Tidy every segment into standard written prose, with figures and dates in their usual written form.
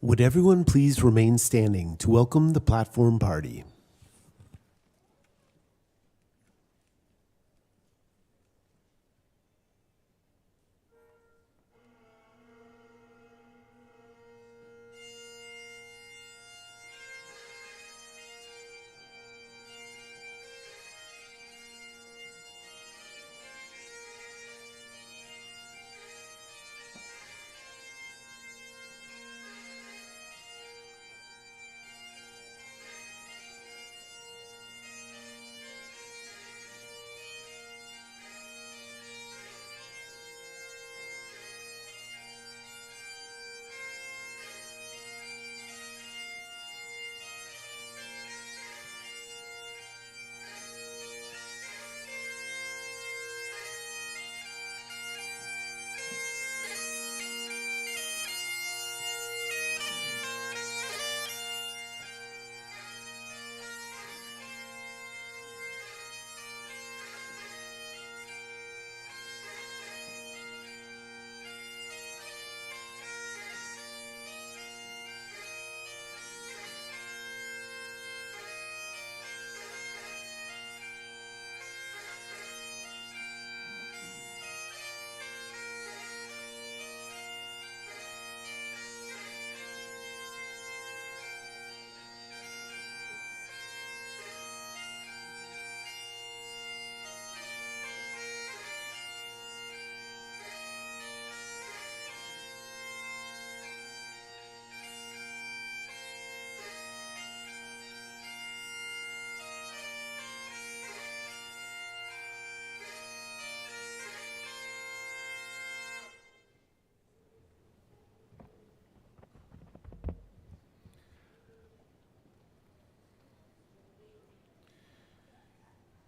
Would everyone please remain standing to welcome the platform party?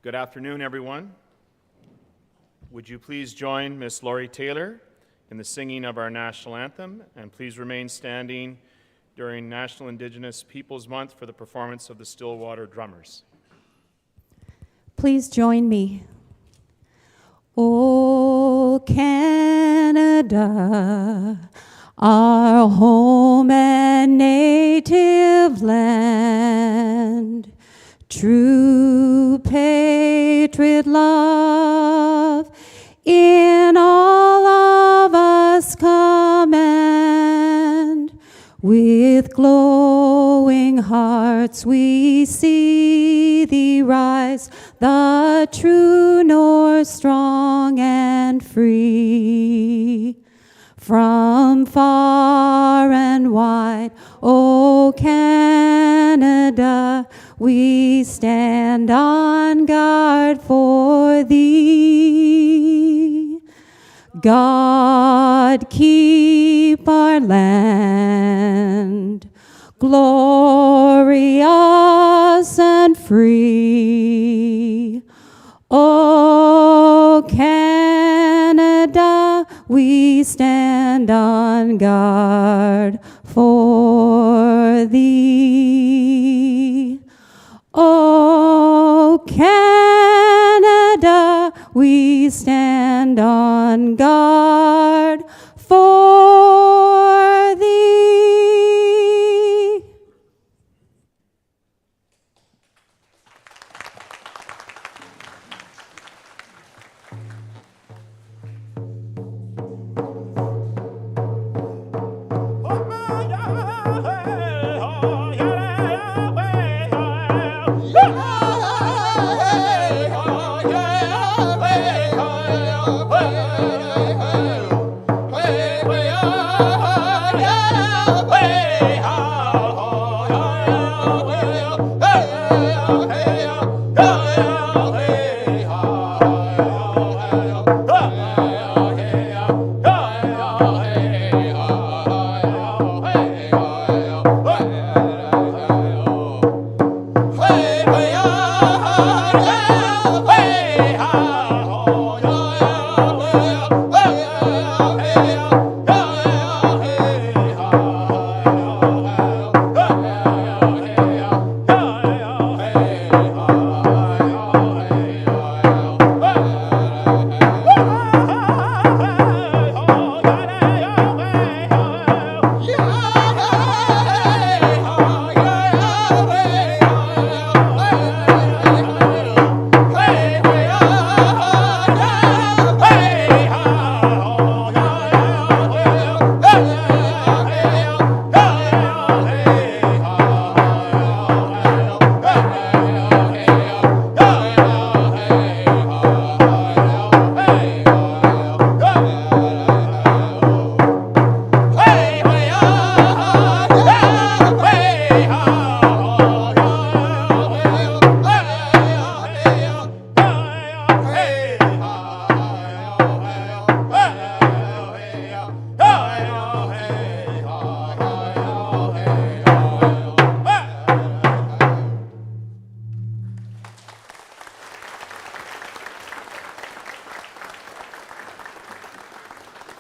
Good afternoon, everyone. Would you please join Miss Laurie Taylor in the singing of our national anthem, and please remain standing during National Indigenous Peoples Month for the performance of the Stillwater Drummers. Please join me. O Canada, our home and native land, true patriot love in all of us command. With glowing hearts we see thee rise, the true north, strong and free. From far and wide, O Canada, we stand on guard for thee. God keep our land glorious and free. O Canada, we stand on guard for thee. O Canada, we stand on guard for thee. Hey,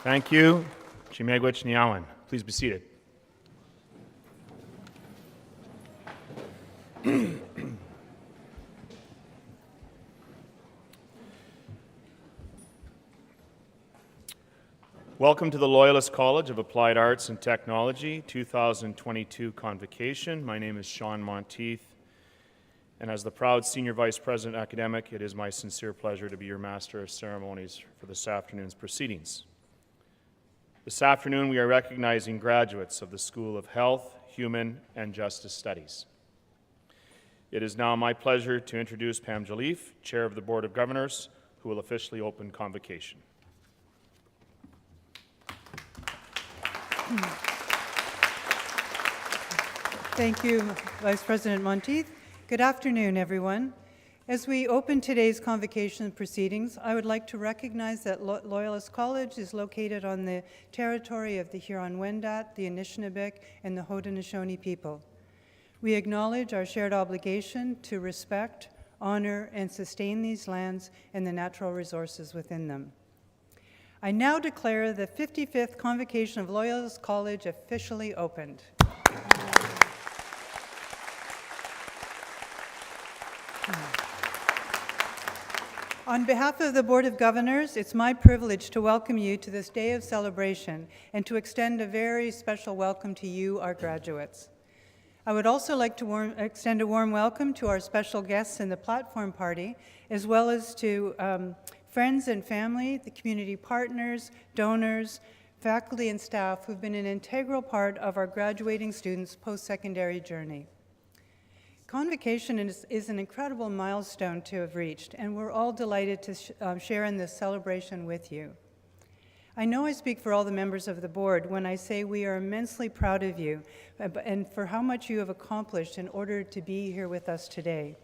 Thank you. Chimegwich Niawan. Please be seated. Welcome to the Loyalist College of Applied Arts and Technology 2022 Convocation. My name is Sean Monteith, and as the proud Senior Vice President Academic, it is my sincere pleasure to be your Master of Ceremonies for this afternoon's proceedings. This afternoon, we are recognizing graduates of the School of Health, Human, and Justice Studies. It is now my pleasure to introduce Pam Joliffe, Chair of the Board of Governors, who will officially open Convocation. Thank you, Vice President Monteith. Good afternoon, everyone. As we open today's convocation proceedings, I would like to recognize that Loyalist College is located on the territory of the Huron-Wendat, the Anishinaabe, and the Haudenosaunee people. We acknowledge our shared obligation to respect, honor, and sustain these lands and the natural resources within them. I now declare the 55th Convocation of Loyalist College officially opened. On behalf of the Board of Governors, it's my privilege to welcome you to this day of celebration and to extend a very special welcome to you, our graduates. I would also like to extend a warm welcome to our special guests in the platform party, as well as to friends and family, the community partners, donors, faculty and staff who've been an integral part of our graduating students' post-secondary journey. Convocation is an incredible milestone to have reached, and we're all delighted to share in this celebration with you. I know I speak for all the members of the board when I say we are immensely proud of you and for how much you have accomplished in order to be here with us today.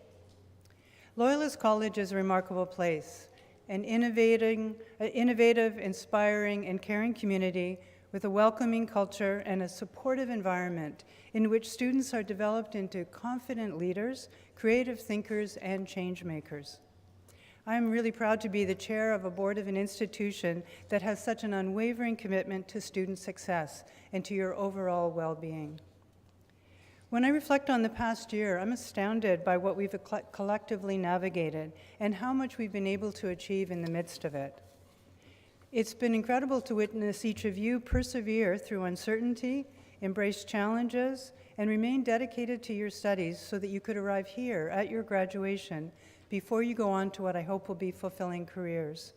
Loyalist College is a remarkable place, an innovative, inspiring, and caring community with a welcoming culture and a supportive environment in which students are developed into confident leaders, creative thinkers, and change makers. I am really proud to be the chair of a board of an institution that has such an unwavering commitment to student success and to your overall well-being. When I reflect on the past year, I'm astounded by what we've collectively navigated and how much we've been able to achieve in the midst of it. It's been incredible to witness each of you persevere through uncertainty, embrace challenges, and remain dedicated to your studies so that you could arrive here at your graduation before you go on to what I hope will be fulfilling careers.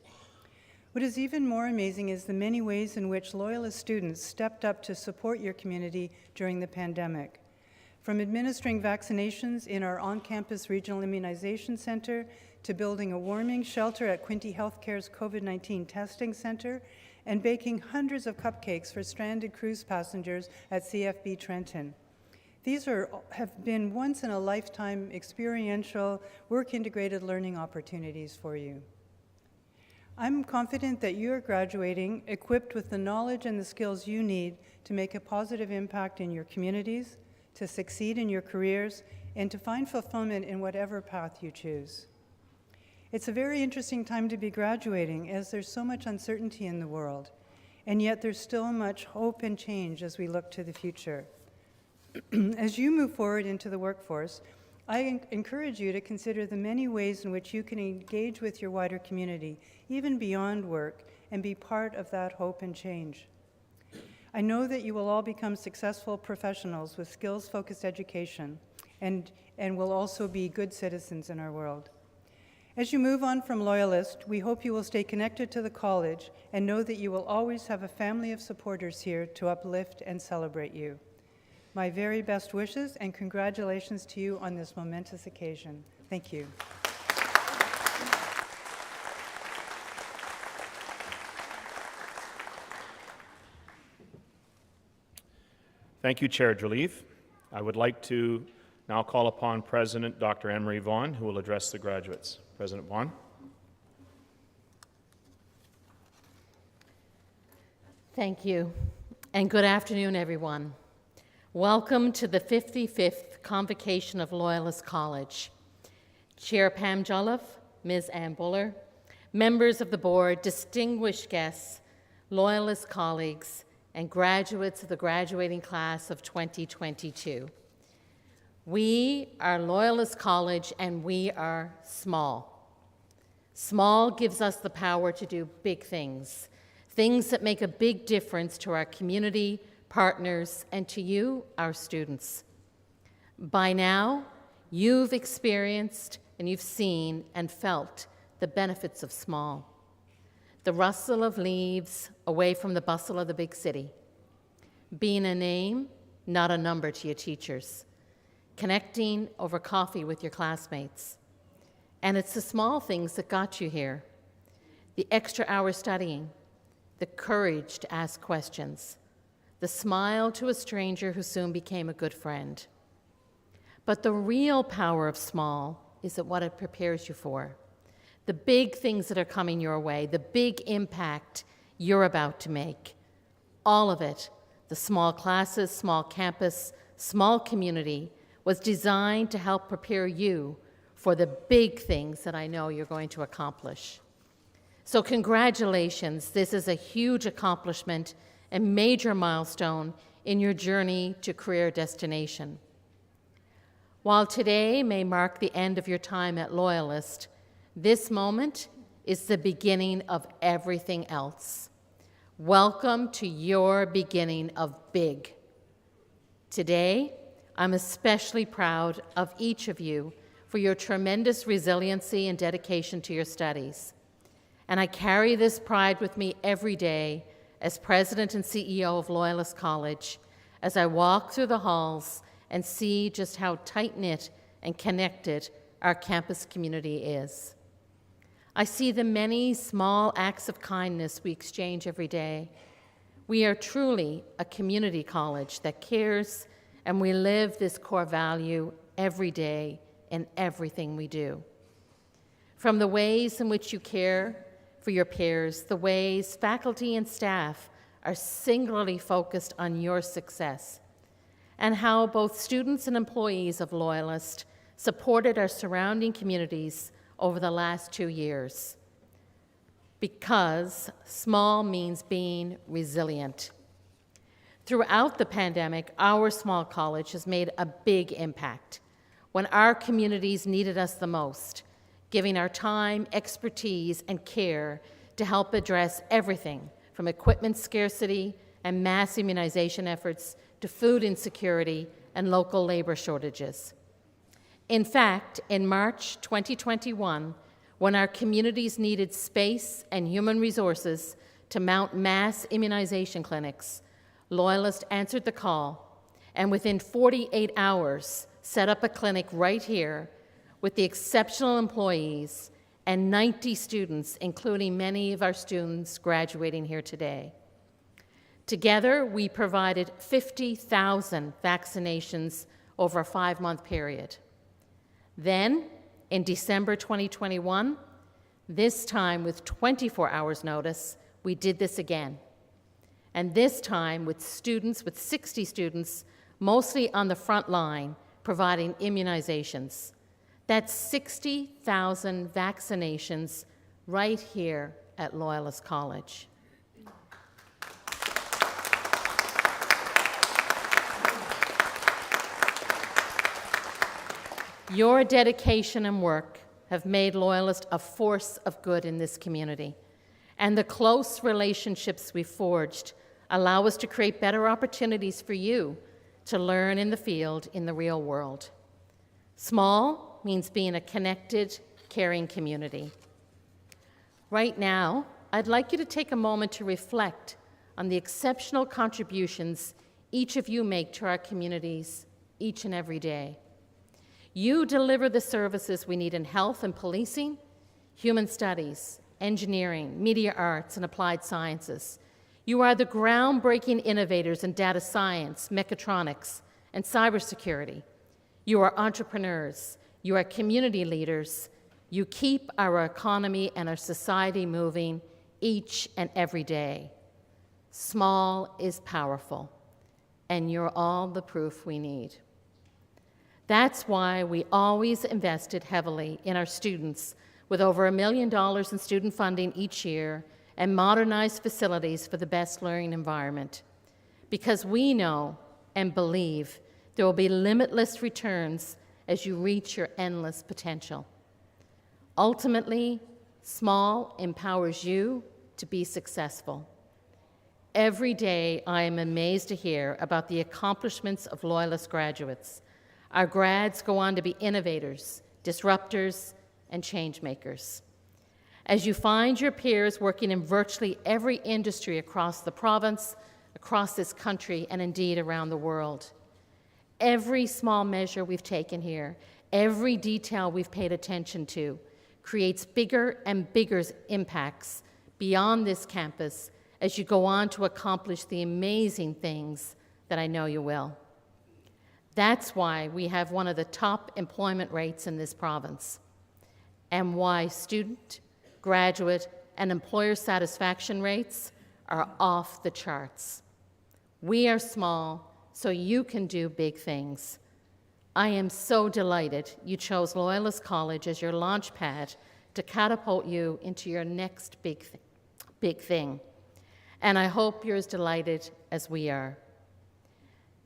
What is even more amazing is the many ways in which Loyalist students stepped up to support your community during the pandemic. From administering vaccinations in our on-campus regional immunization center to building a warming shelter at Quinte Healthcare's COVID-19 testing center and baking hundreds of cupcakes for stranded cruise passengers at CFB Trenton. These have been once-in-a-lifetime experiential, work-integrated learning opportunities for you. I'm confident that you are graduating equipped with the knowledge and the skills you need to make a positive impact in your communities, to succeed in your careers, and to find fulfillment in whatever path you choose. It's a very interesting time to be graduating as there's so much uncertainty in the world, and yet there's still much hope and change as we look to the future. As you move forward into the workforce, I encourage you to consider the many ways in which you can engage with your wider community, even beyond work, and be part of that hope and change. I know that you will all become successful professionals with skills-focused education and will also be good citizens in our world. As you move on from Loyalist, we hope you will stay connected to the college and know that you will always have a family of supporters here to uplift and celebrate you. My very best wishes and congratulations to you on this momentous occasion. Thank you. Thank you, Chair Joliffe. I would like to now call upon President Dr. Anne-Marie Vaughan, who will address the graduates. President Vaughan. Thank you, and good afternoon, everyone. Welcome to the 55th Convocation of Loyalist College. Chair Pam Joliffe, Ms. Ann Buller, members of the board, distinguished guests, Loyalist colleagues, and graduates of the graduating class of 2022. We are Loyalist College, and we are small. Small gives us the power to do big things, things that make a big difference to our community, partners, and to you, our students. By now, you've experienced and you've seen and felt the benefits of small. The rustle of leaves away from the bustle of the big city. Being a name, not a number to your teachers. Connecting over coffee with your classmates. And it's the small things that got you here. The extra hour studying, the courage to ask questions, the smile to a stranger who soon became a good friend. But the real power of small is at what it prepares you for. The big things that are coming your way, the big impact you're about to make. All of it, the small classes, small campus, small community, was designed to help prepare you for the big things that I know you're going to accomplish. So congratulations, this is a huge accomplishment and major milestone in your journey to career destination. While today may mark the end of your time at Loyalist, this moment is the beginning of everything else. Welcome to your beginning of big. Today, I'm especially proud of each of you for your tremendous resiliency and dedication to your studies. And I carry this pride with me every day as President and CEO of Loyalist College, as I walk through the halls and see just how tight-knit and connected our campus community is. I see the many small acts of kindness we exchange every day. We are truly a community college that cares, and we live this core value every day in everything we do. From the ways in which you care for your peers, the ways faculty and staff are singularly focused on your success, and how both students and employees of Loyalist supported our surrounding communities over the last 2 years. Because small means being resilient. Throughout the pandemic, our small college has made a big impact when our communities needed us the most, giving our time, expertise, and care to help address everything from equipment scarcity and mass immunization efforts to food insecurity and local labor shortages. In fact, in March 2021, when our communities needed space and human resources to mount mass immunization clinics, Loyalist answered the call, and within 48 hours, set up a clinic right here with the exceptional employees and 90 students, including many of our students graduating here today. Together, we provided 50,000 vaccinations over a 5-month period. Then, in December 2021, this time with 24 hours notice, we did this again. And this time with 60 students, mostly on the front line, providing immunizations. That's 60,000 vaccinations right here at Loyalist College. Your dedication and work have made Loyalist a force of good in this community, and the close relationships we forged allow us to create better opportunities for you to learn in the field in the real world. Small means being a connected, caring community. Right now, I'd like you to take a moment to reflect on the exceptional contributions each of you make to our communities each and every day. You deliver the services we need in health and policing, human studies, engineering, media arts, and applied sciences. You are the groundbreaking innovators in data science, mechatronics, and cybersecurity. You are entrepreneurs. You are community leaders. You keep our economy and our society moving each and every day. Small is powerful, and you're all the proof we need. That's why we always invested heavily in our students, with over $1 million in student funding each year and modernized facilities for the best learning environment. Because we know and believe there will be limitless returns as you reach your endless potential. Ultimately, small empowers you to be successful. Every day, I am amazed to hear about the accomplishments of Loyalist graduates. Our grads go on to be innovators, disruptors, and change makers. As you find your peers working in virtually every industry across the province, across this country, and indeed around the world, every small measure we've taken here, every detail we've paid attention to, creates bigger and bigger impacts beyond this campus as you go on to accomplish the amazing things that I know you will. That's why we have one of the top employment rates in this province, and why student, graduate, and employer satisfaction rates are off the charts. We are small, so you can do big things. I am so delighted you chose Loyalist College as your launch pad to catapult you into your next big thing. And I hope you're as delighted as we are.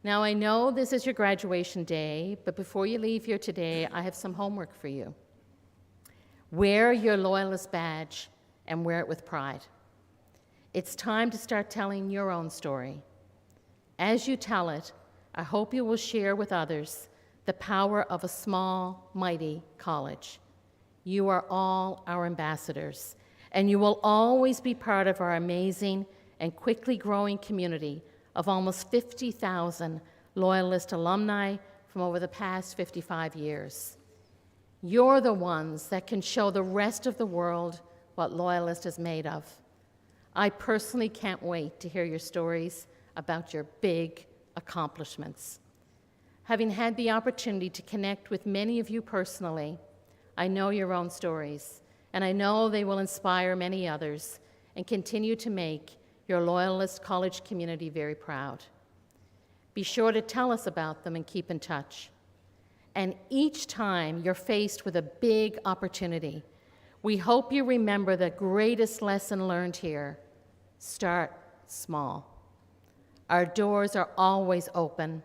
Now, I know this is your graduation day, but before you leave here today, I have some homework for you. Wear your Loyalist badge and wear it with pride. It's time to start telling your own story. As you tell it, I hope you will share with others the power of a small, mighty college. You are all our ambassadors, and you will always be part of our amazing and quickly growing community of almost 50,000 Loyalist alumni from over the past 55 years. You're the ones that can show the rest of the world what Loyalist is made of. I personally can't wait to hear your stories about your big accomplishments. Having had the opportunity to connect with many of you personally, I know your own stories, and I know they will inspire many others and continue to make your Loyalist college community very proud. Be sure to tell us about them and keep in touch. And each time you're faced with a big opportunity, we hope you remember the greatest lesson learned here: start small. Our doors are always open.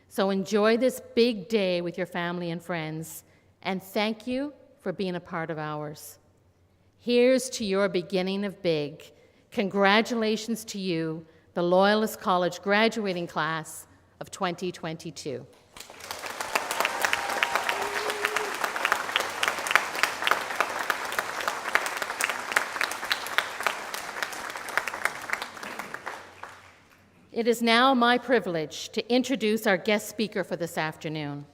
So enjoy this big day with your family and friends, and thank you for being a part of ours. Here's to your beginning of big. Congratulations to you, the Loyalist College graduating class of 2022. It is now my privilege to introduce our guest speaker for this afternoon.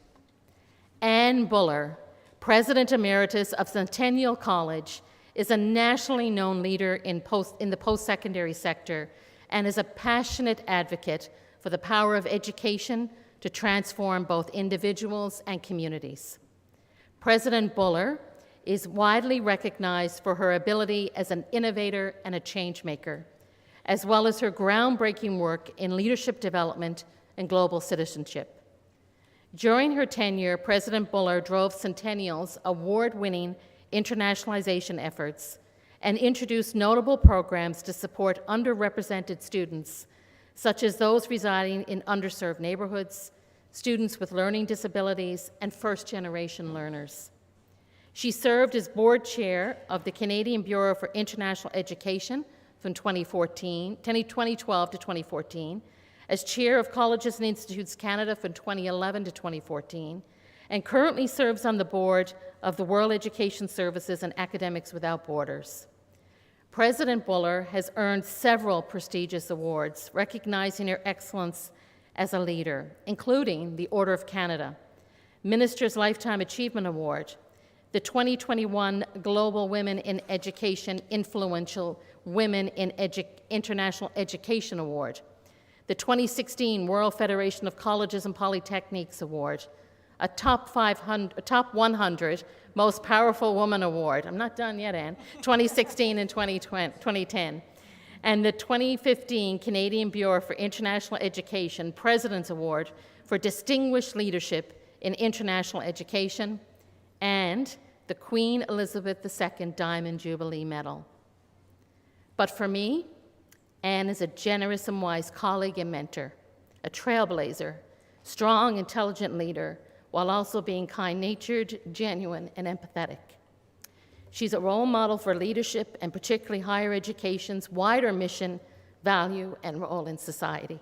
Ann Buller, President Emeritus of Centennial College, is a nationally known leader in the post-secondary sector and is a passionate advocate for the power of education to transform both individuals and communities. President Buller is widely recognized for her ability as an innovator and a change maker, as well as her groundbreaking work in leadership development and global citizenship. During her tenure, President Buller drove Centennial's award-winning internationalization efforts and introduced notable programs to support underrepresented students, such as those residing in underserved neighborhoods, students with learning disabilities, and first-generation learners. She served as board chair of the Canadian Bureau for International Education from 2012 to 2014, as chair of Colleges and Institutes Canada from 2011 to 2014, and currently serves on the board of the World Education Services and Academics Without Borders. President Buller has earned several prestigious awards recognizing her excellence as a leader, including the Order of Canada, Minister's Lifetime Achievement Award, the 2021 Global Women in Education Influential Women in International Education Award, the 2016 World Federation of Colleges and Polytechnics Award, a top 100 Most Powerful Woman Award, I'm not done yet, Anne, 2016 and 2010, and the 2015 Canadian Bureau for International Education President's Award for Distinguished Leadership in International Education, and the Queen Elizabeth II Diamond Jubilee Medal. But for me, Anne is a generous and wise colleague and mentor, a trailblazer, strong, intelligent leader, while also being kind-natured, genuine, and empathetic. She's a role model for leadership and particularly higher education's wider mission, value, and role in society.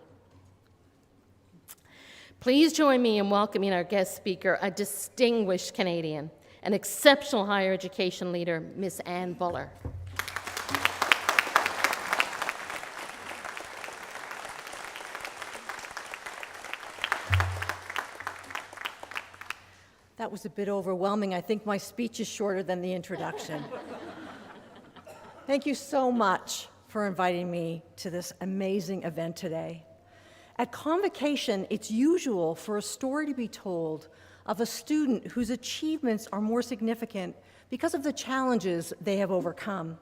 Please join me in welcoming our guest speaker, a distinguished Canadian, an exceptional higher education leader, Ms. Anne Buller. That was a bit overwhelming. I think my speech is shorter than the introduction. Thank you so much for inviting me to this amazing event today. At Convocation, it's usual for a story to be told of a student whose achievements are more significant because of the challenges they have overcome.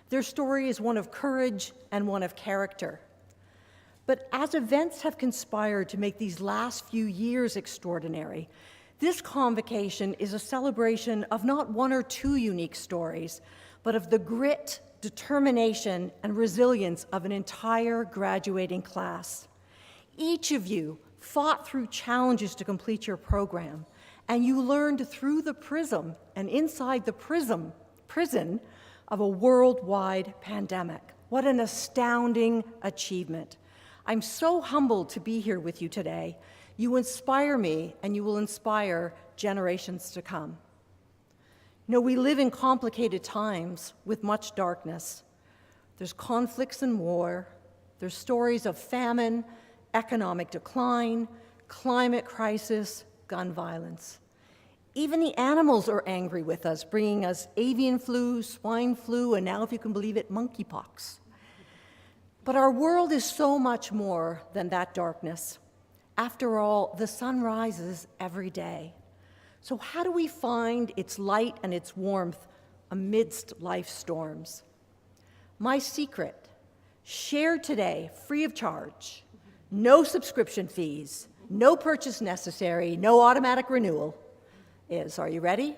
Their story is one of courage and one of character. But as events have conspired to make these last few years extraordinary, this convocation is a celebration of not one or two unique stories, but of the grit, determination, and resilience of an entire graduating class. Each of you fought through challenges to complete your program, and you learned through the prism and inside the prison of a worldwide pandemic. What an astounding achievement. I'm so humbled to be here with you today. You inspire me, and you will inspire generations to come. You know, we live in complicated times with much darkness. There's conflicts and war. There's stories of famine, economic decline, climate crisis, gun violence. Even the animals are angry with us, bringing us avian flu, swine flu, and now, if you can believe it, monkeypox. But our world is so much more than that darkness. After all, the sun rises every day. So how do we find its light and its warmth amidst life's storms? My secret, shared today free of charge, no subscription fees, no purchase necessary, no automatic renewal, is, are you ready?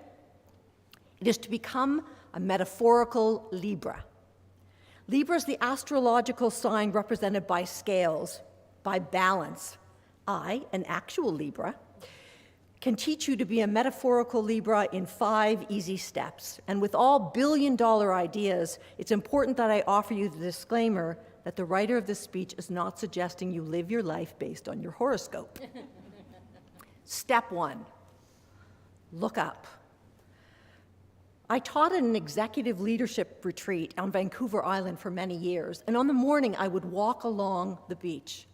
It is to become a metaphorical Libra. Libra is the astrological sign represented by scales, by balance. I, an actual Libra, can teach you to be a metaphorical Libra in 5 easy steps. And with all billion-dollar ideas, it's important that I offer you the disclaimer that the writer of this speech is not suggesting you live your life based on your horoscope. Step 1, look up. I taught at an executive leadership retreat on Vancouver Island for many years, and on the morning I would walk along the beach.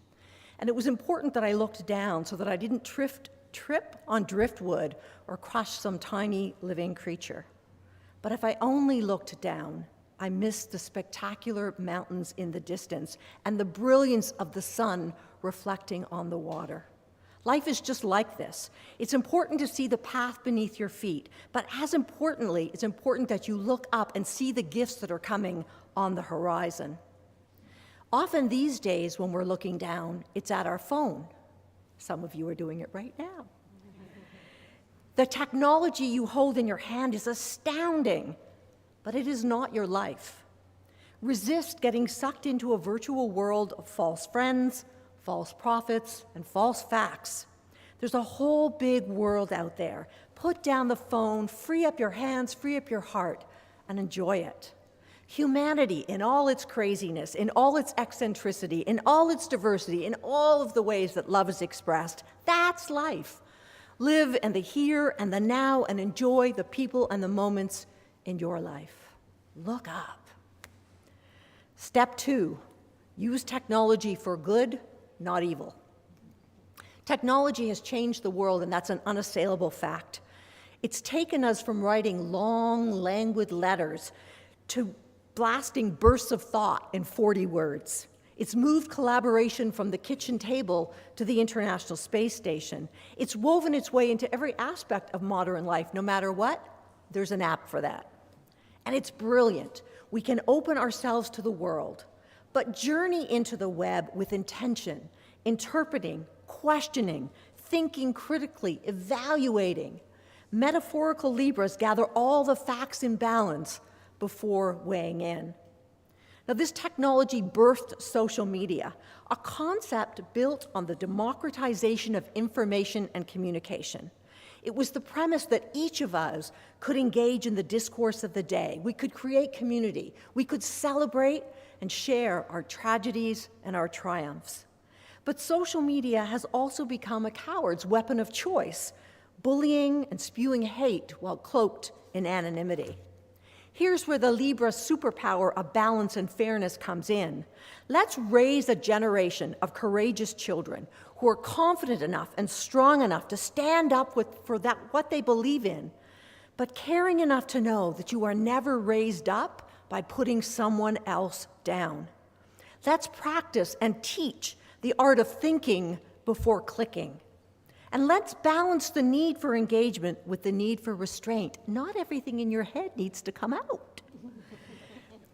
And it was important that I looked down so that I didn't trip on driftwood or crush some tiny living creature. But if I only looked down, I missed the spectacular mountains in the distance and the brilliance of the sun reflecting on the water. Life is just like this. It's important to see the path beneath your feet, but as importantly, it's important that you look up and see the gifts that are coming on the horizon. Often these days when we're looking down, it's at our phone. Some of you are doing it right now. The technology you hold in your hand is astounding, but it is not your life. Resist getting sucked into a virtual world of false friends, false prophets, and false facts. There's a whole big world out there. Put down the phone, free up your hands, free up your heart, and enjoy it. Humanity, in all its craziness, in all its eccentricity, in all its diversity, in all of the ways that love is expressed, that's life. Live in the here and the now and enjoy the people and the moments in your life. Look up. Step 2, use technology for good, not evil. Technology has changed the world, and that's an unassailable fact. It's taken us from writing long, languid letters to blasting bursts of thought in 40 words. It's moved collaboration from the kitchen table to the International Space Station. It's woven its way into every aspect of modern life. No matter what, there's an app for that. And it's brilliant. We can open ourselves to the world, but journey into the web with intention, interpreting, questioning, thinking critically, evaluating. Metaphorical Libras gather all the facts in balance before weighing in. Now, this technology birthed social media, a concept built on the democratization of information and communication. It was the premise that each of us could engage in the discourse of the day. We could create community. We could celebrate and share our tragedies and our triumphs. But social media has also become a coward's weapon of choice, bullying and spewing hate while cloaked in anonymity. Here's where the Libra superpower of balance and fairness comes in. Let's raise a generation of courageous children who are confident enough and strong enough to stand up for what they believe in, but caring enough to know that you are never raised up by putting someone else down. Let's practice and teach the art of thinking before clicking. And let's balance the need for engagement with the need for restraint. Not everything in your head needs to come out.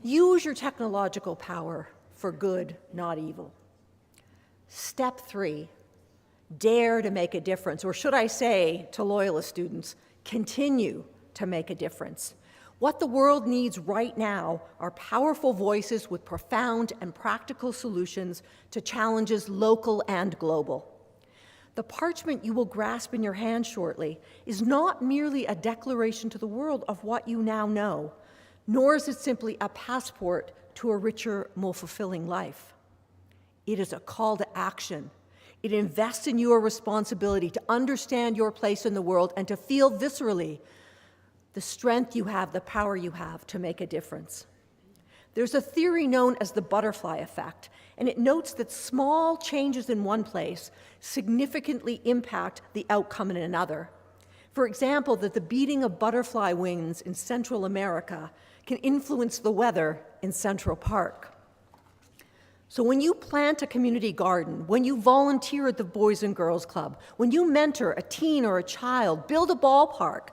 Use your technological power for good, not evil. Step 3, dare to make a difference, or should I say to Loyalist students, continue to make a difference. What the world needs right now are powerful voices with profound and practical solutions to challenges local and global. The parchment you will grasp in your hand shortly is not merely a declaration to the world of what you now know, nor is it simply a passport to a richer, more fulfilling life. It is a call to action. It invests in your responsibility to understand your place in the world and to feel viscerally the strength you have, the power you have to make a difference. There's a theory known as the butterfly effect, and it notes that small changes in one place significantly impact the outcome in another. For example, that the beating of butterfly wings in Central America can influence the weather in Central Park. So when you plant a community garden, when you volunteer at the Boys and Girls Club, when you mentor a teen or a child, build a ballpark,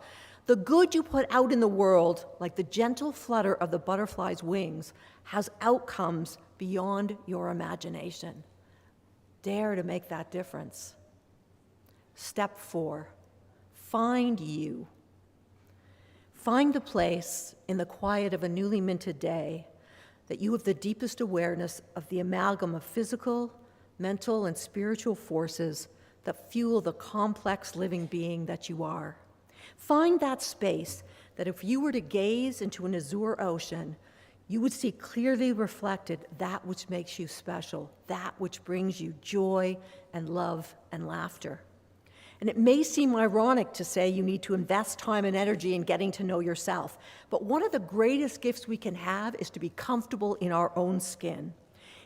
the good you put out in the world, like the gentle flutter of the butterfly's wings, has outcomes beyond your imagination. Dare to make that difference. Step 4, find you. Find the place in the quiet of a newly minted day that you have the deepest awareness of the amalgam of physical, mental, and spiritual forces that fuel the complex living being that you are. Find that space that if you were to gaze into an azure ocean, you would see clearly reflected that which makes you special, that which brings you joy and love and laughter. And it may seem ironic to say you need to invest time and energy in getting to know yourself, but one of the greatest gifts we can have is to be comfortable in our own skin.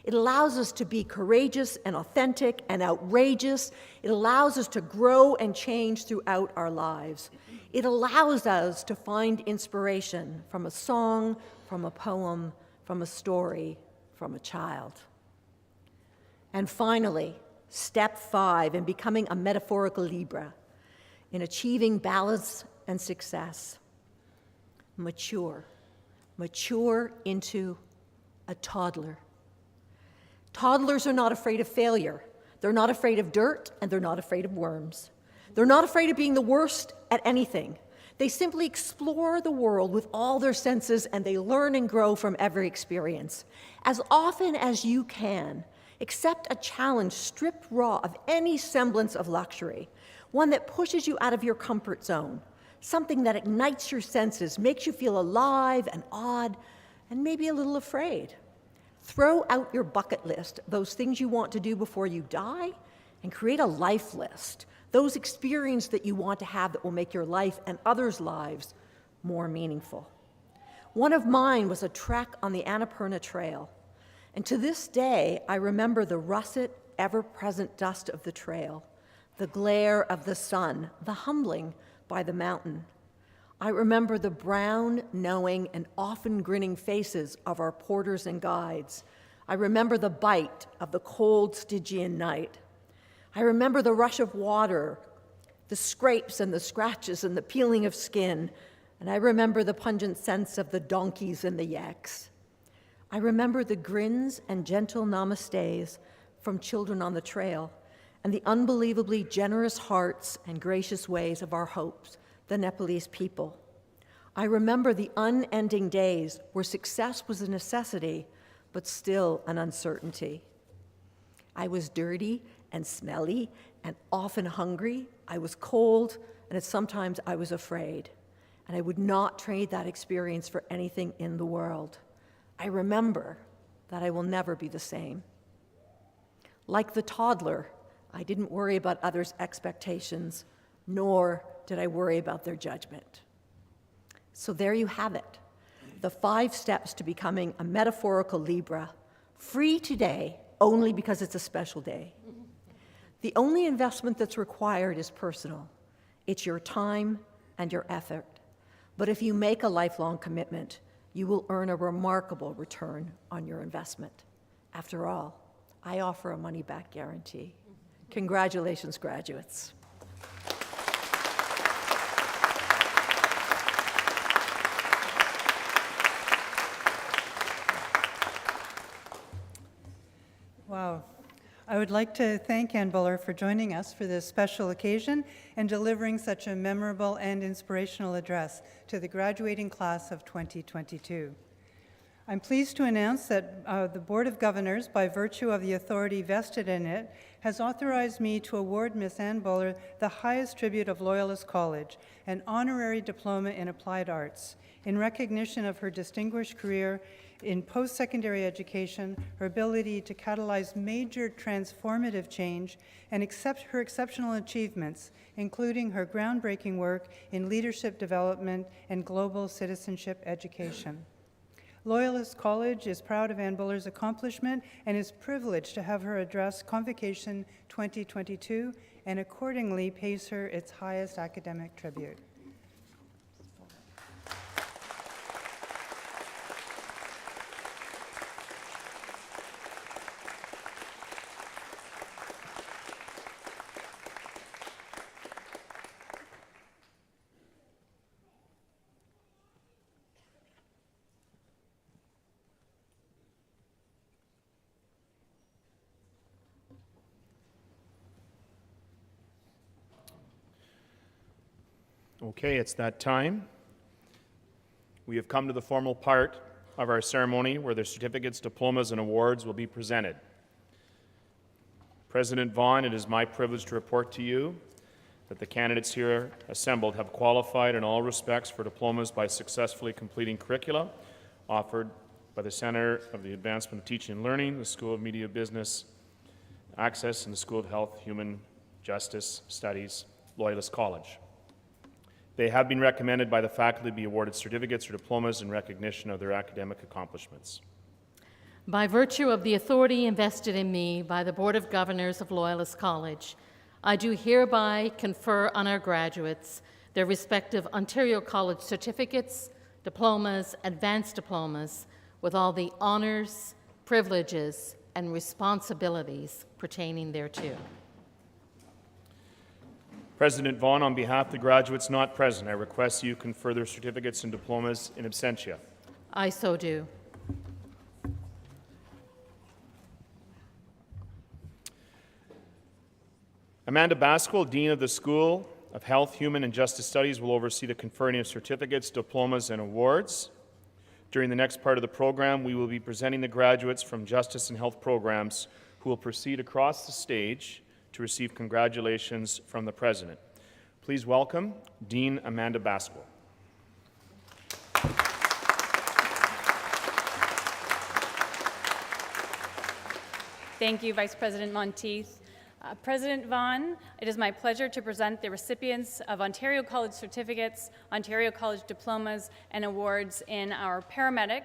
It allows us to be courageous and authentic and outrageous. It allows us to grow and change throughout our lives. It allows us to find inspiration from a song, from a poem, from a story, from a child. And finally, step 5 in becoming a metaphorical Libra, in achieving balance and success. Mature. Mature into a toddler. Toddlers are not afraid of failure. They're not afraid of dirt, and they're not afraid of worms. They're not afraid of being the worst at anything. They simply explore the world with all their senses, and they learn and grow from every experience. As often as you can, accept a challenge stripped raw of any semblance of luxury, one that pushes you out of your comfort zone, something that ignites your senses, makes you feel alive and odd, and maybe a little afraid. Throw out your bucket list, those things you want to do before you die, and create a life list, those experiences that you want to have that will make your life and others' lives more meaningful. One of mine was a trek on the Annapurna Trail, and to this day, I remember the russet, ever-present dust of the trail, the glare of the sun, the humbling by the mountain. I remember the brown, knowing, and often grinning faces of our porters and guides. I remember the bite of the cold Stygian night. I remember the rush of water, the scrapes and the scratches and the peeling of skin, and I remember the pungent scents of the donkeys and the yaks. I remember the grins and gentle namastes from children on the trail, and the unbelievably generous hearts and gracious ways of our hopes, the Nepalese people. I remember the unending days where success was a necessity, but still an uncertainty. I was dirty and smelly and often hungry. I was cold, and sometimes I was afraid. And I would not trade that experience for anything in the world. I remember that I will never be the same. Like the toddler, I didn't worry about others' expectations, nor did I worry about their judgment. So there you have it, the 5 steps to becoming a metaphorical Libra, free today only because it's a special day. The only investment that's required is personal. It's your time and your effort. But if you make a lifelong commitment, you will earn a remarkable return on your investment. After all, I offer a money-back guarantee. Congratulations, graduates. Wow. I would like to thank Ann Buller for joining us for this special occasion and delivering such a memorable and inspirational address to the graduating class of 2022. I'm pleased to announce that the Board of Governors, by virtue of the authority vested in it, has authorized me to award Ms. Ann Buller the highest tribute of Loyalist College, an honorary diploma in applied arts, in recognition of her distinguished career in post-secondary education, her ability to catalyze major transformative change, and her exceptional achievements, including her groundbreaking work in leadership development and global citizenship education. Loyalist College is proud of Ann Buller's accomplishment and is privileged to have her address Convocation 2022 and accordingly pays her its highest academic tribute. Okay, it's that time. We have come to the formal part of our ceremony where the certificates, diplomas, and awards will be presented. President Vaughan, it is my privilege to report to you that the candidates here assembled have qualified in all respects for diplomas by successfully completing curricula offered by the Center of the Advancement of Teaching and Learning, the School of Media Business Access, and the School of Health, Human Justice Studies, Loyalist College. They have been recommended by the faculty to be awarded certificates or diplomas in recognition of their academic accomplishments. By virtue of the authority invested in me by the Board of Governors of Loyalist College, I do hereby confer on our graduates their respective Ontario College certificates, diplomas, advanced diplomas, with all the honors, privileges, and responsibilities pertaining thereto. President Vaughan, on behalf of the graduates not present, I request you confer their certificates and diplomas in absentia. I so do. Amanda Basquill, Dean of the School of Health, Human and Justice Studies, will oversee the conferring of certificates, diplomas, and awards. During the next part of the program, we will be presenting the graduates from Justice and Health programs who will proceed across the stage to receive congratulations from the President. Please welcome Dean Amanda Basquill. Thank you, Vice President Monteith. President Vaughan, it is my pleasure to present the recipients of Ontario College certificates, Ontario College diplomas, and awards in our paramedic,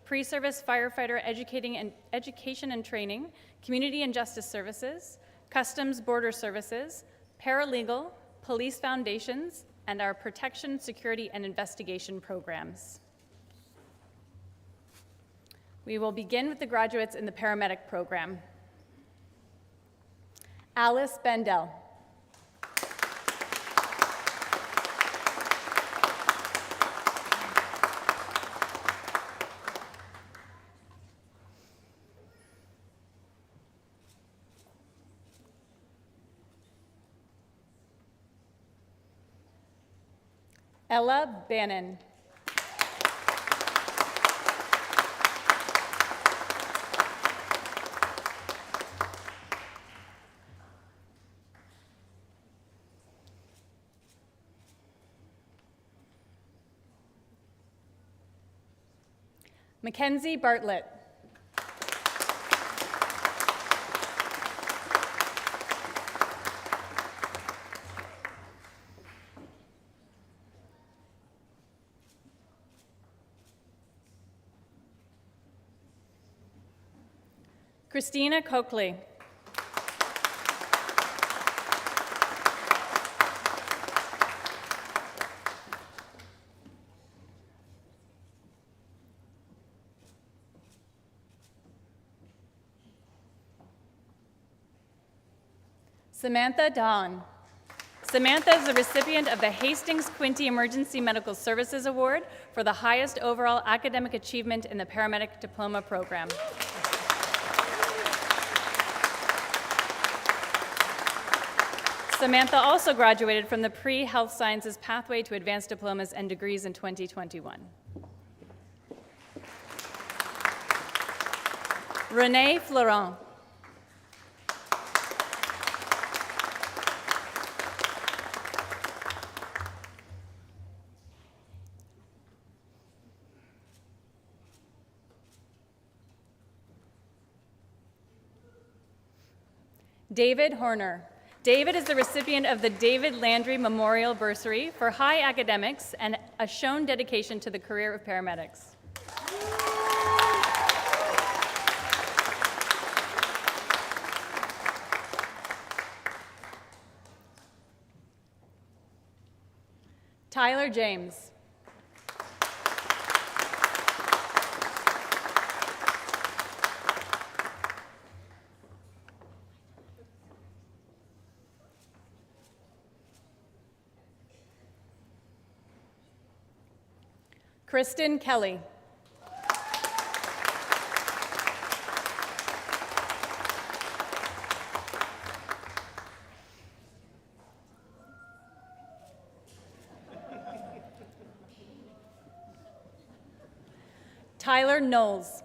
pre-service firefighter education and training, community and justice services, customs border services, paralegal, police foundations, and our protection, security, and investigation programs. We will begin with the graduates in the paramedic program. Alice Bendel. Ella Bannon. Mackenzie Bartlett. Christina Coakley. Samantha Dawn. Samantha is the recipient of the Hastings Quinty Emergency Medical Services Award for the highest overall academic achievement in the paramedic diploma program. Samantha also graduated from the Pre-Health Sciences Pathway to Advanced Diplomas and Degrees in 2021. Renee Florent. David Horner. David is the recipient of the David Landry Memorial Bursary for high academics and a shown dedication to the career of paramedics. Tyler James. Kristen Kelly. Tyler Knowles.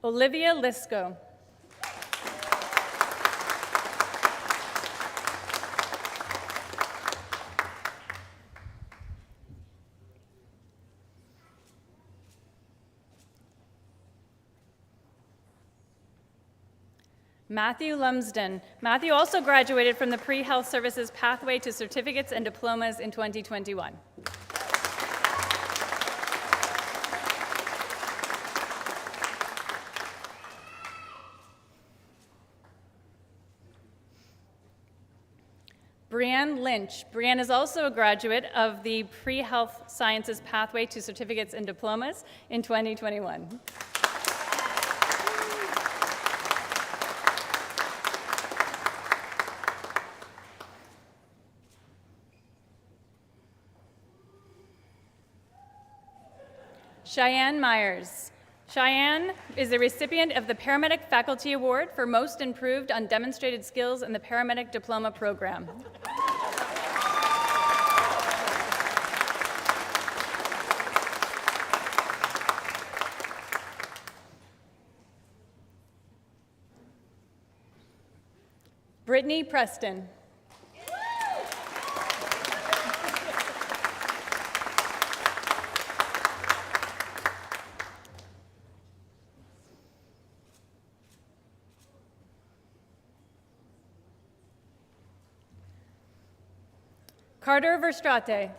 Olivia Lisco. Matthew Lumsden. Matthew also graduated from the Pre-Health Services Pathway to Certificates and Diplomas in 2021. Brianne Lynch. Brianne is also a graduate of the Pre-Health Sciences Pathway to Certificates and Diplomas in 2021. Cheyenne Myers. Cheyenne is the recipient of the Paramedic Faculty Award for Most Improved on Demonstrated Skills in the Paramedic Diploma Program. Brittany Preston. Carter Verstrate.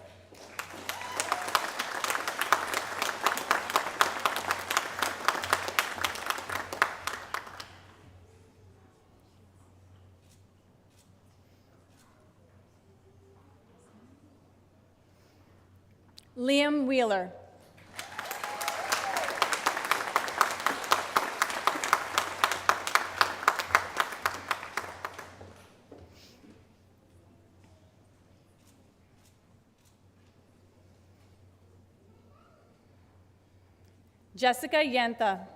Liam Wheeler. Jessica Yantha.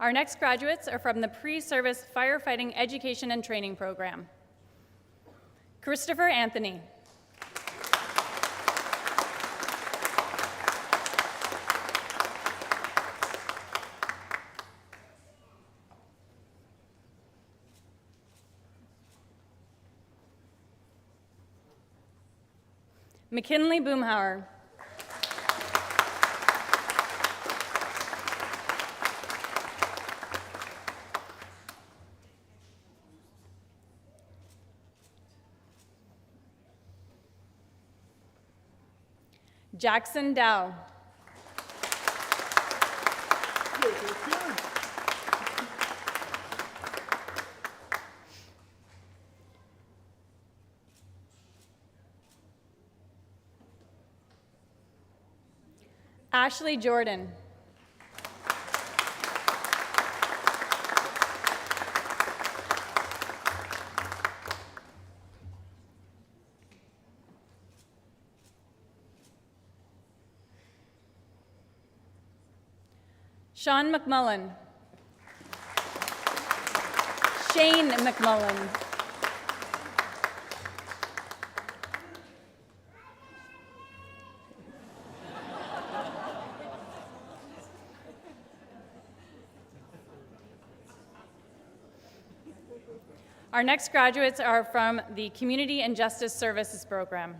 Our next graduates are from the Pre-Service Firefighting Education and Training Program. Christopher Anthony. McKinley Boomhauer. Jackson Dow. Ashley Jordan. Sean McMullen. Shane McMullen. Our next graduates are from the Community and Justice Services Program.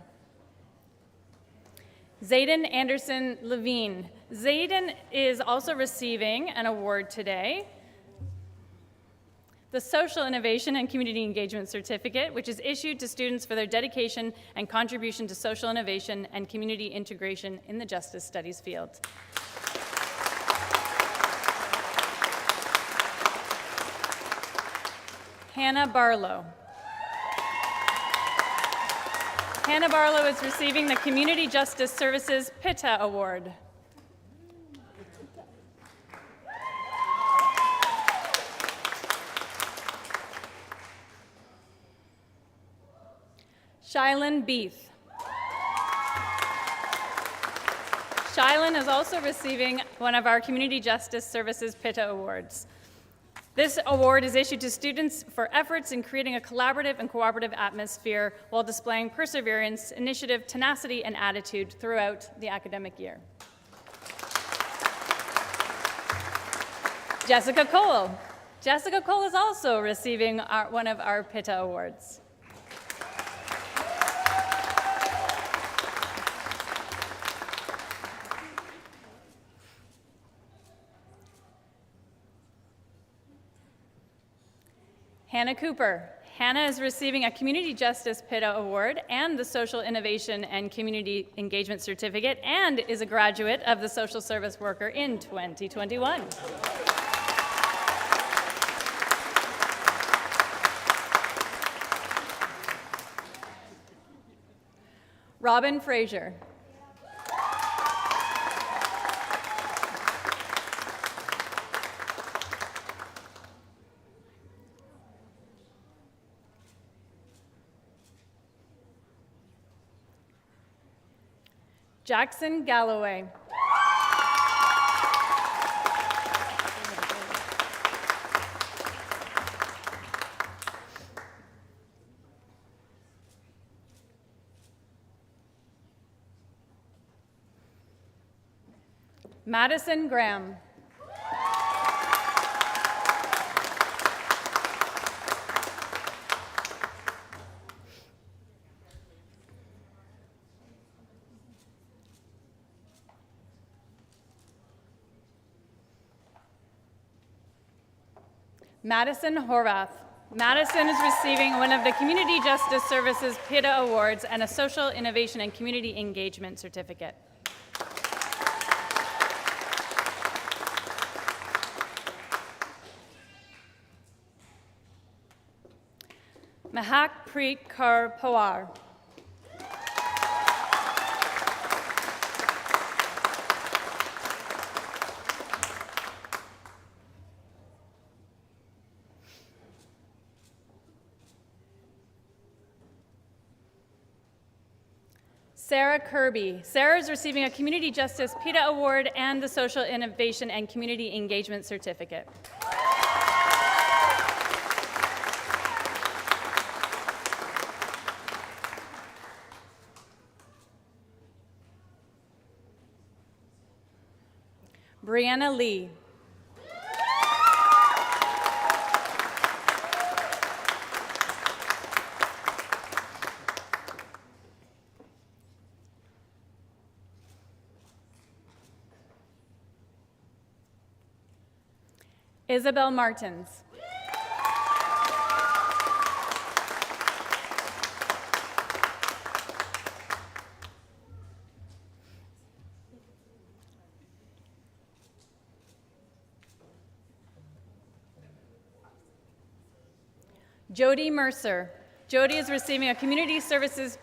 Zayden Anderson Levine. Zayden is also receiving an award today, the Social Innovation and Community Engagement Certificate, which is issued to students for their dedication and contribution to social innovation and community integration in the justice studies field. Hannah Barlow. Hannah Barlow is receiving the Community Justice Services PITA Award. Shylin Beath. Shylin is also receiving one of our Community Justice Services PITA Awards. This award is issued to students for efforts in creating a collaborative and cooperative atmosphere while displaying perseverance, initiative, tenacity, and attitude throughout the academic year. Jessica Cole. Jessica Cole is also receiving one of our PITA Awards. Hannah Cooper. Hannah is receiving a Community Justice PITA Award and the Social Innovation and Community Engagement Certificate, and is a graduate of the Social Service Worker in 2021. Robin Frazier. Jackson Galloway. Madison Graham. Madison Horvath. Madison is receiving one of the Community Justice Services PITA Awards and a Social Innovation and Community Engagement Certificate. Mahak Preet Kaur Pawar. Sarah Kirby. Sarah is receiving a Community Justice PITA Award and the Social Innovation and Community Engagement Certificate. Brianna Lee. Isabel Martins. Jody Mercer. Jody is receiving a Community Services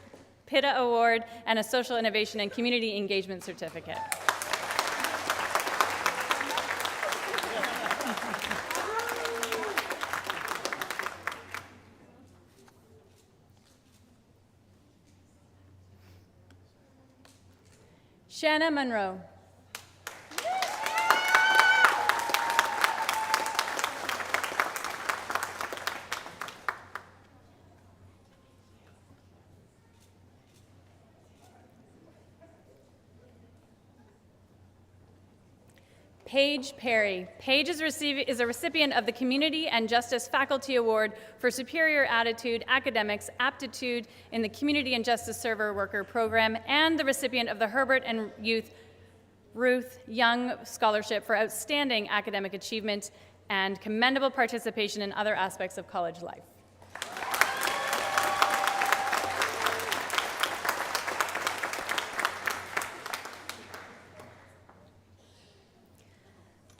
PITA Award and a Social Innovation and Community Engagement Certificate. Shanna Monroe. Paige Perry. Paige is a recipient of the Community and Justice Faculty Award for Superior Attitude, Academics, Aptitude in the Community and Justice Server Worker Program, and the recipient of the Herbert and Ruth Young Scholarship for Outstanding Academic Achievement and commendable participation in other aspects of college life.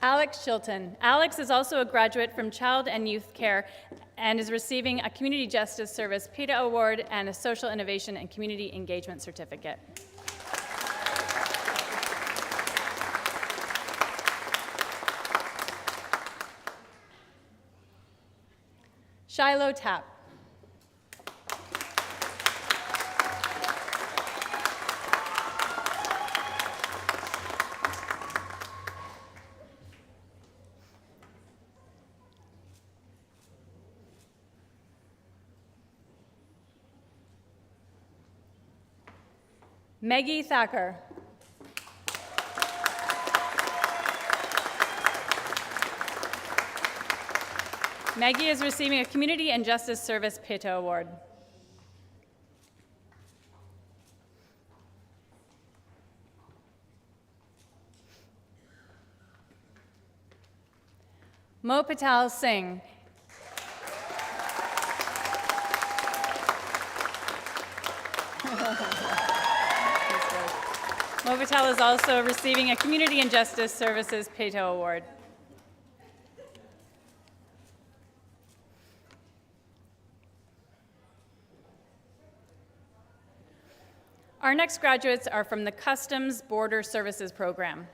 Alex Chilton. Alex is also a graduate from Child and Youth Care and is receiving a Community Justice Service PITA Award and a Social Innovation and Community Engagement Certificate. Shiloh Tapp. Maggie Thacker. Maggie is receiving a Community and Justice Service PITA Award. Mo Patel Singh. Mo Patel is also receiving a Community and Justice Services PITA Award. Our next graduates are from the Customs Border Services Program.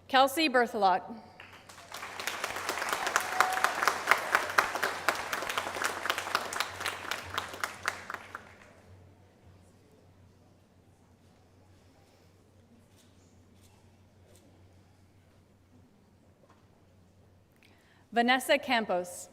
Kelsey Berthelot. Vanessa Campos.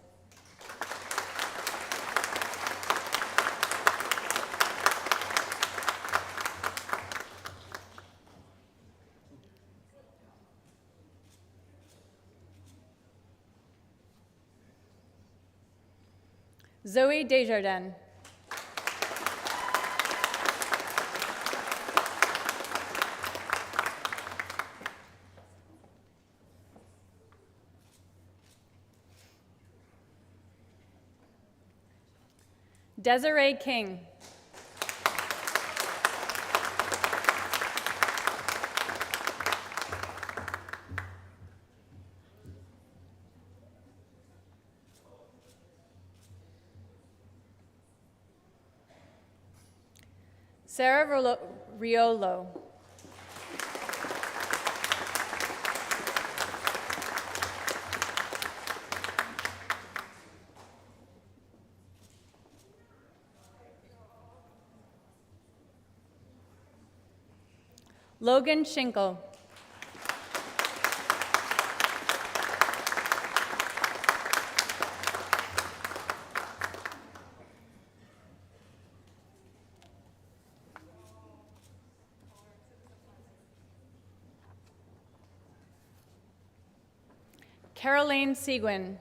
Zoe Desjardins. Desiree King. Sarah Riolo. Logan Schinkel. Caroline Seguin.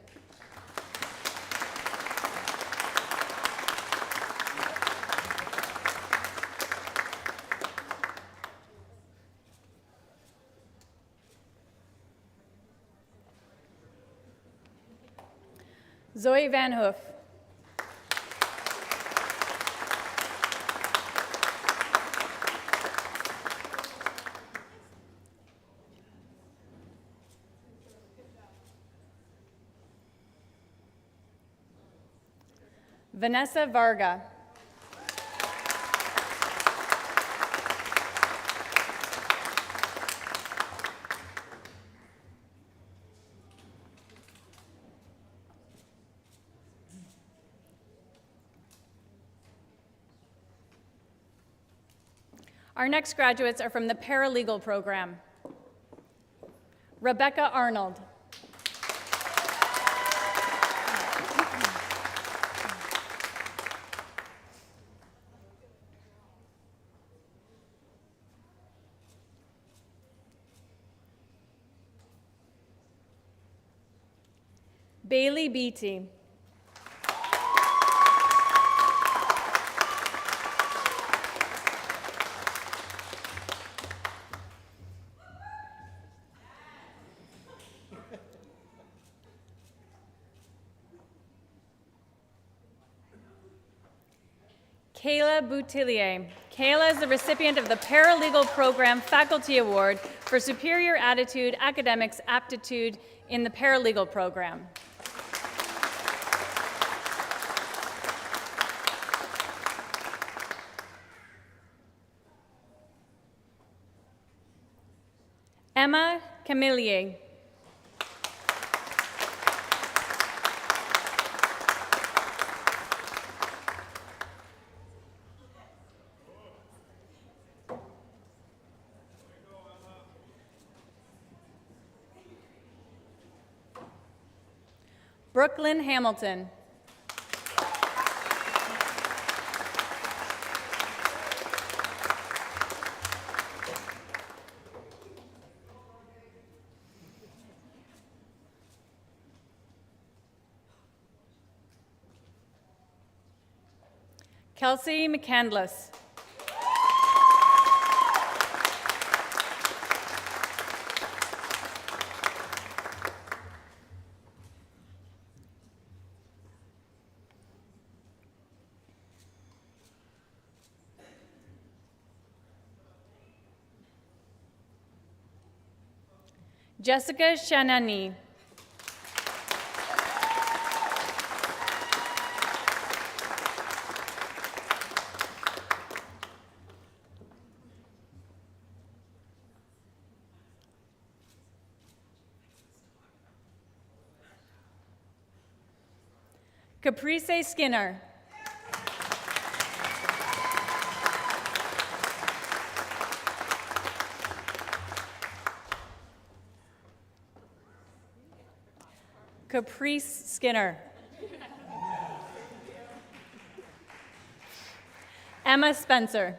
Zoe Van Hoof. Vanessa Varga. Our next graduates are from the paralegal program. Rebecca Arnold. Bailey Beatty. Kayla Boutillier. Kayla is the recipient of the Paralegal Program Faculty Award for Superior Attitude Academics Aptitude in the Paralegal Program. Emma Camillier. Brooklyn Hamilton. Kelsey McCandless. Jessica Shanani. Caprice Skinner. Caprice Skinner. Emma Spencer.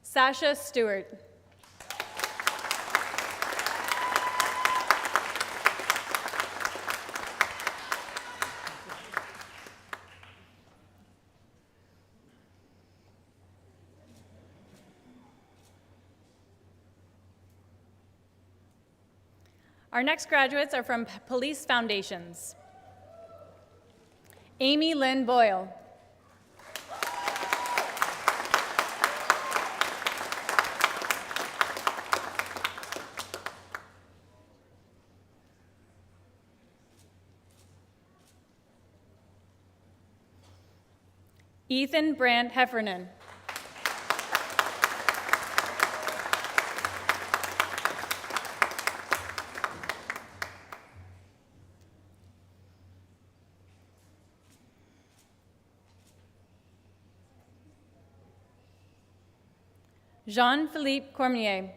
Sasha Stewart. Our next graduates are from Police Foundations. Amy Lynn Boyle. Ethan Brandt Heffernan. Jean-Philippe Cormier.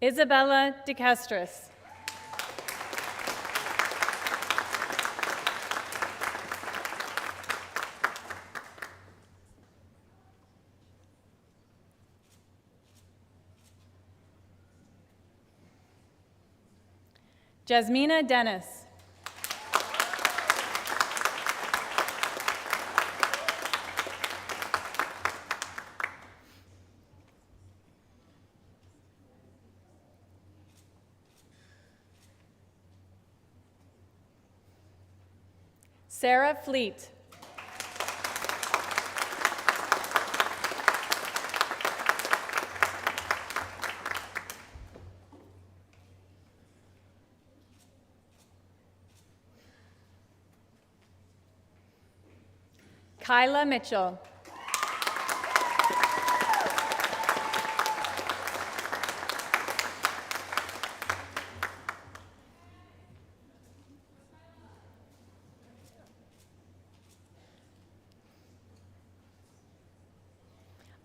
Isabella de Castris. Jasmina Dennis. Sarah Fleet. Kyla Mitchell.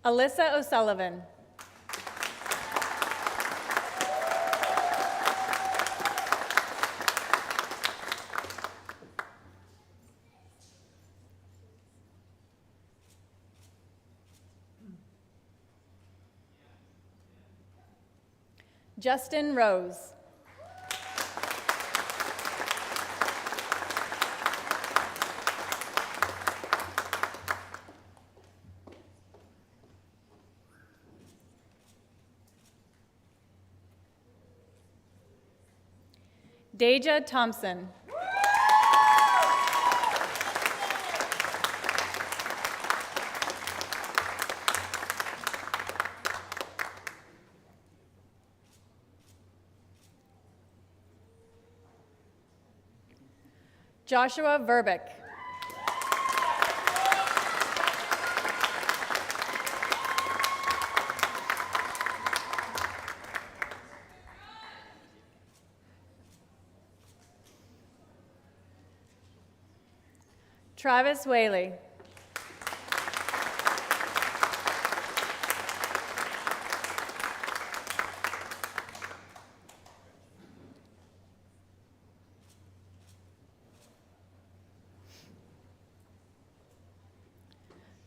Alyssa O'Sullivan. Justin Rose. Deja Thompson. Joshua Verbeck. Travis Whaley.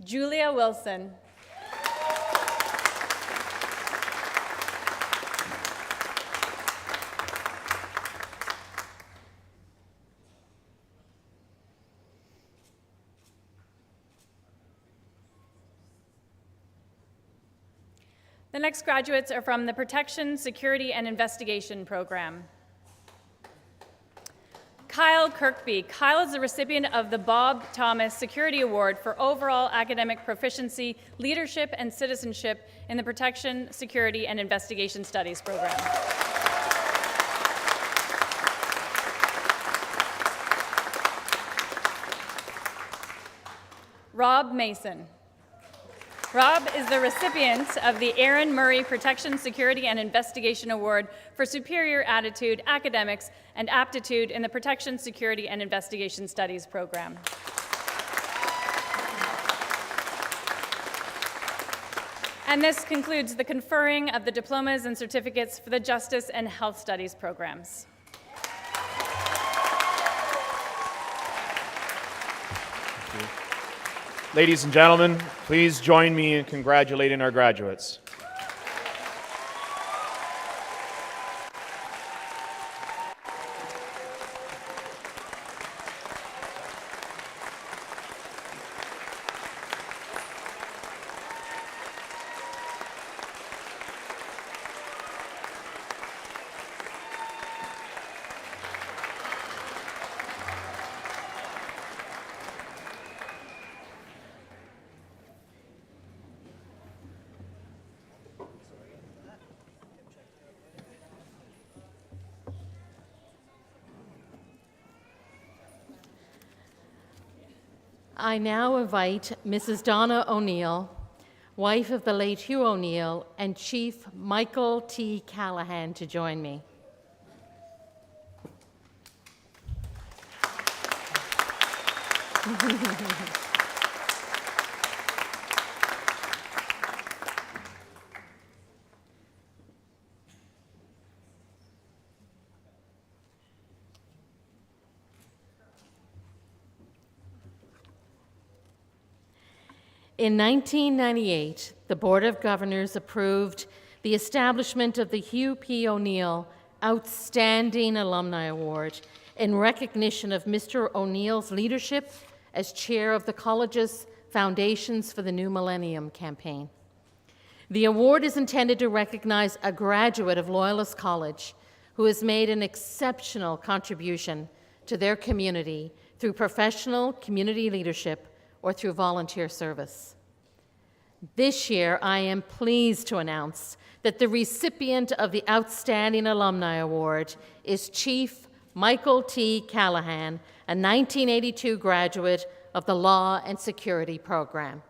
Julia Wilson. The next graduates are from the Protection, Security, and Investigation Program. Kyle Kirkby. Kyle is the recipient of the Bob Thomas Security Award for overall academic proficiency, leadership, and citizenship in the Protection, Security, and Investigation Studies program. Rob Mason. Rob is the recipient of the Aaron Murray Protection, Security, and Investigation Award for superior attitude, academics, and aptitude in the Protection, Security, and Investigation Studies program. And this concludes the conferring of the diplomas and certificates for the Justice and Health Studies programs. Ladies and gentlemen, please join me in congratulating our graduates. I now invite Mrs. Donna O'Neill, wife of the late Hugh O'Neill, and Chief Michael T. Callahan to join me. In 1998, the Board of Governors approved the establishment of the Hugh P. O'Neill Outstanding Alumni Award in recognition of Mr. O'Neill's leadership as chair of the college's Foundations for the New Millennium campaign. The award is intended to recognize a graduate of Loyalist College who has made an exceptional contribution to their community through professional community leadership or through volunteer service. This year, I am pleased to announce that the recipient of the Outstanding Alumni Award is Chief Michael T. Callahan, a 1982 graduate of the Law and Security program.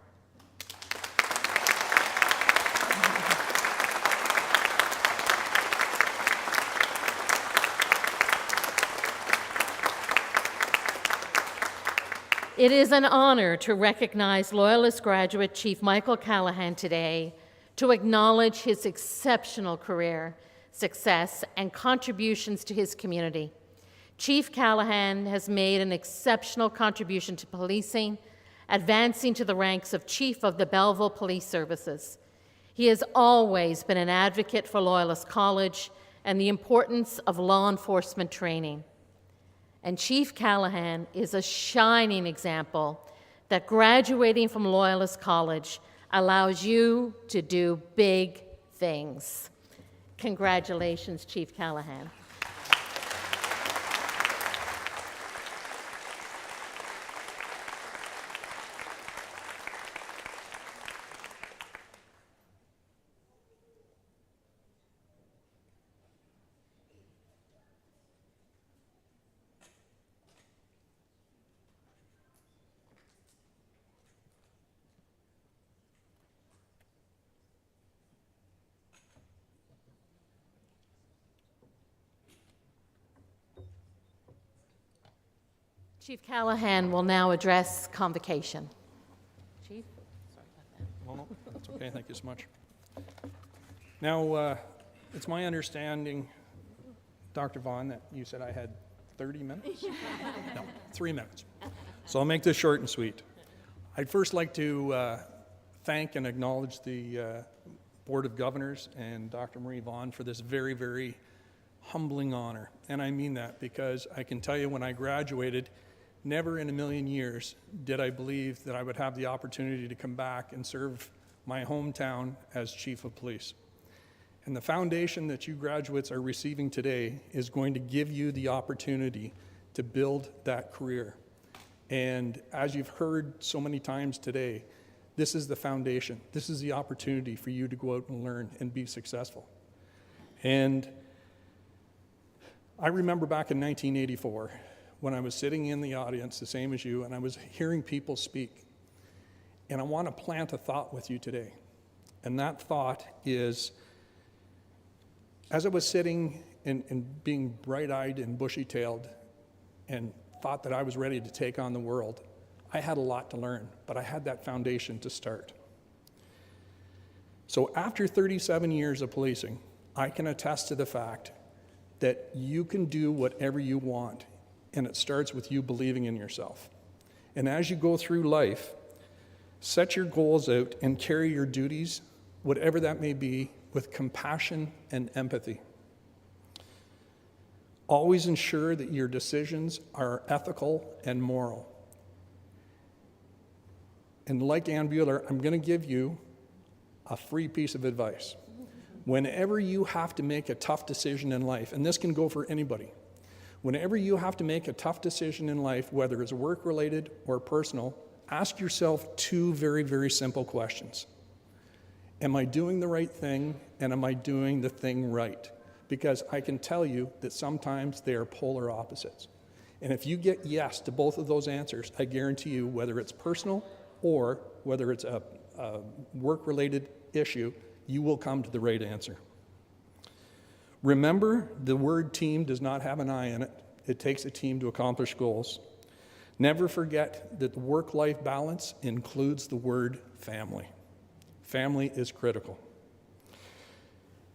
It is an honor to recognize Loyalist graduate Chief Michael Callahan today, to acknowledge his exceptional career, success, and contributions to his community. Chief Callahan has made an exceptional contribution to policing, advancing to the ranks of Chief of the Belleville Police Services. He has always been an advocate for Loyalist College and the importance of law enforcement training. And Chief Callahan is a shining example that graduating from Loyalist College allows you to do big things. Congratulations, Chief Callahan. Chief Callahan will now address Convocation. Chief? Sorry about that. No, that's okay. Thank you so much. Now, it's my understanding, Dr. Vaughn, that you said I had 30 minutes? No, 3 minutes. So I'll make this short and sweet. I'd first like to thank and acknowledge the Board of Governors and Dr. Marie Vaughn for this very, very humbling honor. And I mean that because I can tell you when I graduated, never in a million years did I believe that I would have the opportunity to come back and serve my hometown as Chief of Police. And the foundation that you graduates are receiving today is going to give you the opportunity to build that career. And as you've heard so many times today, this is the foundation. This is the opportunity for you to go out and learn and be successful. And I remember back in 1984, when I was sitting in the audience, the same as you, and I was hearing people speak. And I want to plant a thought with you today. And that thought is, as I was sitting and being bright-eyed and bushy-tailed and thought that I was ready to take on the world, I had a lot to learn, but I had that foundation to start. So after 37 years of policing, I can attest to the fact that you can do whatever you want. And it starts with you believing in yourself. And as you go through life, set your goals out and carry your duties, whatever that may be, with compassion and empathy. Always ensure that your decisions are ethical and moral. And like Ann Bueller, I'm going to give you a free piece of advice. Whenever you have to make a tough decision in life, and this can go for anybody, whenever you have to make a tough decision in life, whether it's work-related or personal, ask yourself two very, very simple questions. Am I doing the right thing, and am I doing the thing right? Because I can tell you that sometimes they are polar opposites. And if you get yes to both of those answers, I guarantee you, whether it's personal or whether it's a work-related issue, you will come to the right answer. Remember, the word team does not have an I in it. It takes a team to accomplish goals. Never forget that the work-life balance includes the word family. Family is critical.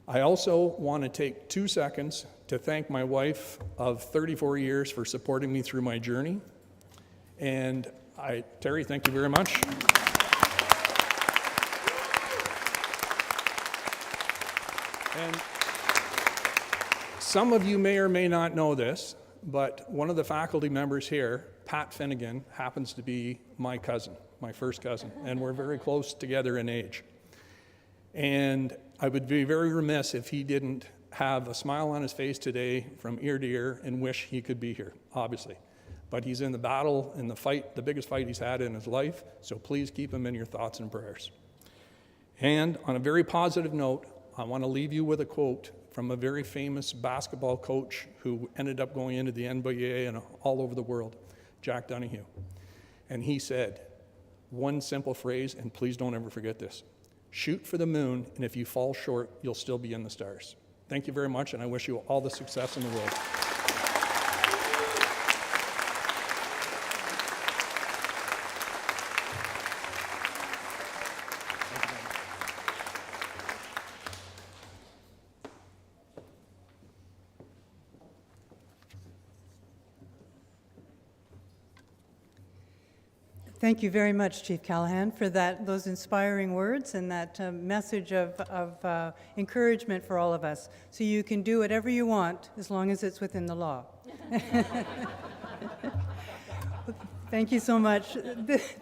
I also want to take 2 seconds to thank my wife of 34 years for supporting me through my journey. And Terry, thank you very much. And some of you may or may not know this, but one of the faculty members here, Pat Finnegan, happens to be my cousin, my first cousin, and we're very close together in age. And I would be very remiss if he didn't have a smile on his face today from ear to ear and wish he could be here, obviously. But he's in the battle, in the fight, the biggest fight he's had in his life, so please keep him in your thoughts and prayers. And on a very positive note, I want to leave you with a quote from a very famous basketball coach who ended up going into the NBA and all over the world, Jack Donahue. And he said, one simple phrase, and please don't ever forget this: shoot for the moon, and if you fall short, you'll still be in the stars. Thank you very much, and I wish you all the success in the world. Thank you very much, Chief Callahan, for those inspiring words and that message of encouragement for all of us. So you can do whatever you want as long as it's within the law. Thank you so much.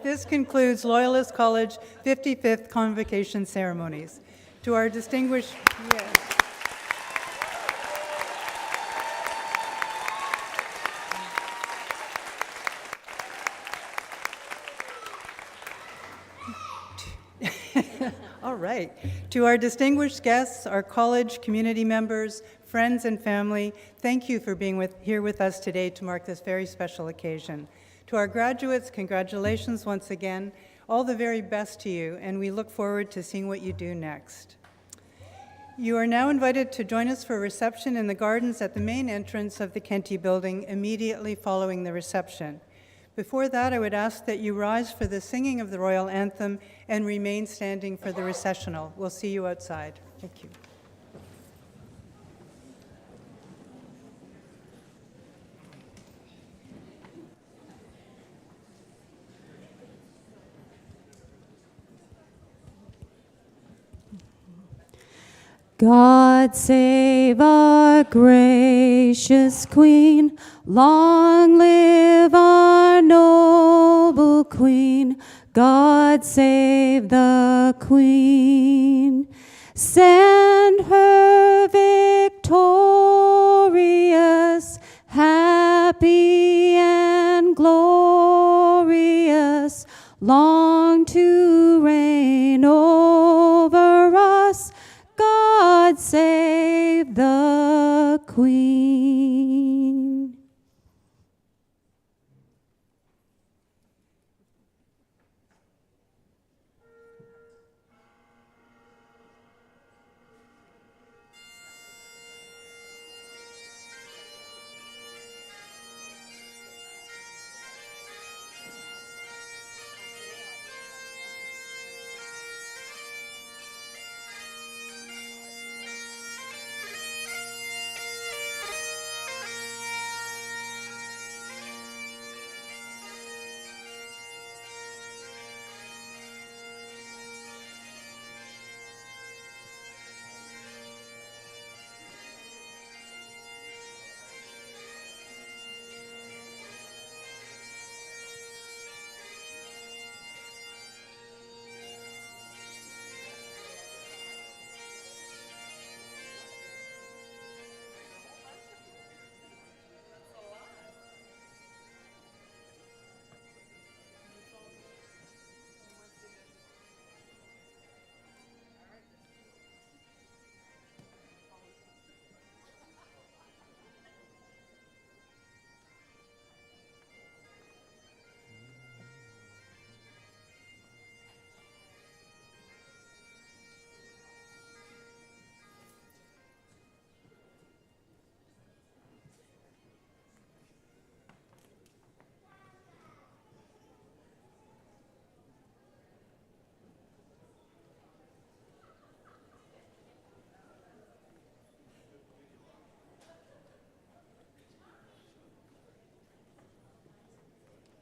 This concludes Loyalist College 55th Convocation ceremonies. To our distinguished... Yes. All right. To our distinguished guests, our college community members, friends, and family, thank you for being here with us today to mark this very special occasion. To our graduates, congratulations once again. All the very best to you, and we look forward to seeing what you do next. You are now invited to join us for a reception in the gardens at the main entrance of the Kenty building immediately following the reception. Before that, I would ask that you rise for the singing of the Royal Anthem and remain standing for the recessional. We'll see you outside. Thank you. God save our gracious Queen, long live our noble Queen. God save the Queen. Send her victorious, happy and glorious, long to reign